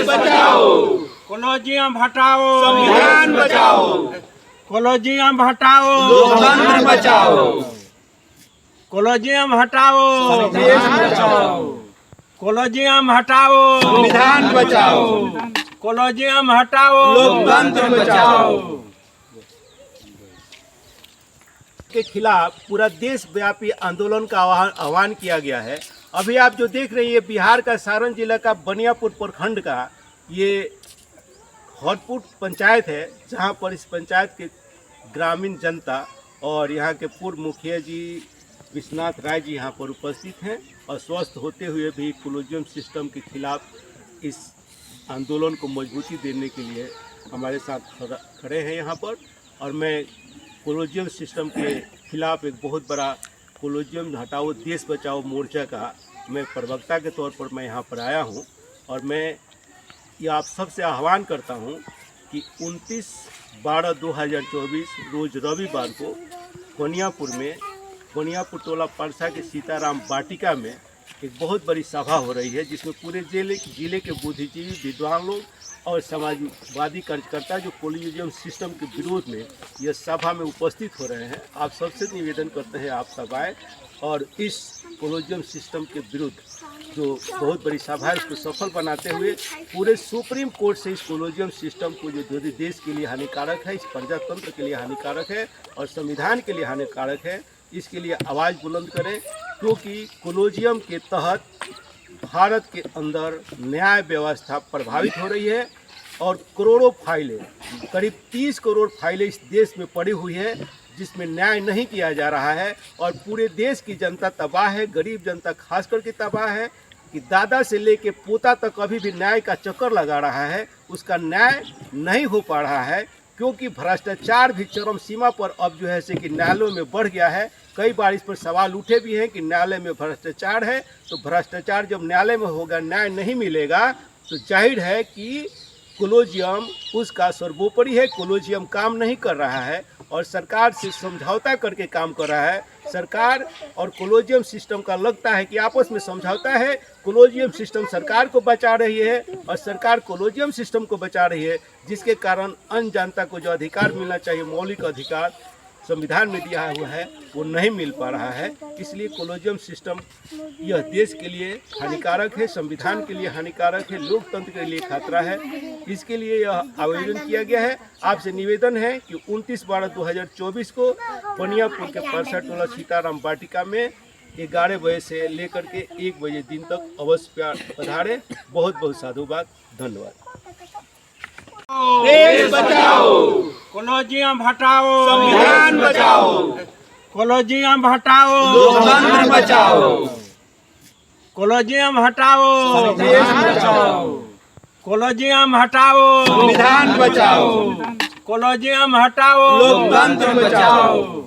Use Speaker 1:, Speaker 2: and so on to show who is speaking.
Speaker 1: देश बचाओ,
Speaker 2: कॉलोजियम हटाओ,
Speaker 1: संविधान बचाओ,
Speaker 2: कॉलोजियम हटाओ,
Speaker 1: लोकतंत्र बचाओ,
Speaker 2: कॉलोजियम हटाओ,
Speaker 1: देश बचाओ,
Speaker 2: कॉलोजियम हटाओ,
Speaker 1: संविधान बचाओ,
Speaker 2: कॉलोजियम हटाओ,
Speaker 1: लोकतंत्र बचाओ
Speaker 3: के खिलाफ पूरा देशव्यापी आंदोलन का आह्वान किया गया है। अभी आप जो देख रहे हैं बिहार का सारण जिला का बनियापुर प्रखंड का ये हरपुर पंचायत है, जहां पर इस पंचायत के ग्रामीण जनता और यहां के पूर्व मुखिया जी विश्वनाथ राय जी यहां पर उपस्थित हैं और स्वस्थ होते हुए भी कॉलोजियम सिस्टम के खिलाफ इस आंदोलन को मजबूती देने के लिए हमारे साथ खड़े हैं यहाँ पर। और मैं कॉलोजियम सिस्टम के खिलाफ एक बहुत बड़ा कॉलोजियम हटाओ देश बचाओ मोर्चा का मैं प्रवक्ता के तौर पर मैं यहाँ पर आया हूँ। और मैं ये आप सबसे आह्वान करता हूँ कि 29/12/2024 रोज़ रविवार को बनियापुर टोला परसा के सीताराम वाटिका में एक बहुत बड़ी सभा हो रही है, जिसमें पूरे जिले के बुद्धिजीवी विद्वान लोग और समाजवादी कार्यकर्ता जो कॉलोजियम सिस्टम के विरोध में यह सभा में उपस्थित हो रहे हैं। आप सबसे निवेदन करते हैं आप सब आए और इस कॉलोजियम सिस्टम के विरुद्ध जो बहुत बड़ी सभा है उसको सफल बनाते हुए पूरे सुप्रीम कोर्ट से इस कॉलोजियम सिस्टम को जो देश के लिए हानिकारक है, इस प्रजातंत्र के लिए हानिकारक है और संविधान के लिए हानिकारक है, इसके लिए आवाज़ बुलंद करें। क्योंकि कॉलोजियम के तहत भारत के अंदर न्याय व्यवस्था प्रभावित हो रही है और करोड़ों फाइलें, करीब 30 करोड़ फाइलें इस देश में पड़ी हुई है जिसमें न्याय नहीं किया जा रहा है और पूरे देश की जनता तबाह है, गरीब जनता खास करके तबाह है कि दादा से लेके पोता तक अभी भी न्याय का चक्कर लगा रहा है, उसका न्याय नहीं हो पा रहा है क्योंकि भ्रष्टाचार भी चरम सीमा पर अब जो है से कि न्यायालयों में बढ़ गया है। कई बार इस पर सवाल उठे भी हैं कि न्यायालय में भ्रष्टाचार है, तो भ्रष्टाचार जब न्यायालय में होगा, न्याय नहीं मिलेगा, तो जाहिर है कि कॉलोजियम उसका सर्वोपरि है। कॉलोजियम काम नहीं कर रहा है और सरकार से समझौता करके काम कर रहा है। सरकार और कॉलोजियम सिस्टम का लगता है कि आपस में समझौता है, कॉलोजियम सिस्टम सरकार को बचा रही है और सरकार कॉलोजियम सिस्टम को बचा रही है, जिसके कारण अन्य जनता को जो अधिकार मिलना चाहिए, मौलिक अधिकार संविधान में दिया हुआ है, वो नहीं मिल पा रहा है। इसलिए कॉलोजियम सिस्टम यह देश के लिए हानिकारक है, संविधान के लिए हानिकारक है, लोकतंत्र के लिए खतरा है। इसके लिए यह आवेदन किया गया है। आपसे निवेदन है कि 29/12/2024 को बनियापुर के परसा टोला सीताराम वाटिका में 11 बजे से लेकर के 1 बजे दिन तक अवश्य पधारें। बहुत बहुत साधुवाद, धन्यवाद।
Speaker 1: देश बचाओ,
Speaker 2: कॉलोजियम हटाओ,
Speaker 1: संविधान बचाओ,
Speaker 2: कॉलोजियम हटाओ,
Speaker 1: लोकतंत्र बचाओ,
Speaker 2: कॉलोजियम हटाओ,
Speaker 1: देश बचाओ,
Speaker 2: कॉलोजियम हटाओ,
Speaker 1: संविधान बचाओ,
Speaker 2: कॉलोजियम हटाओ,
Speaker 1: लोकतंत्र बचाओ।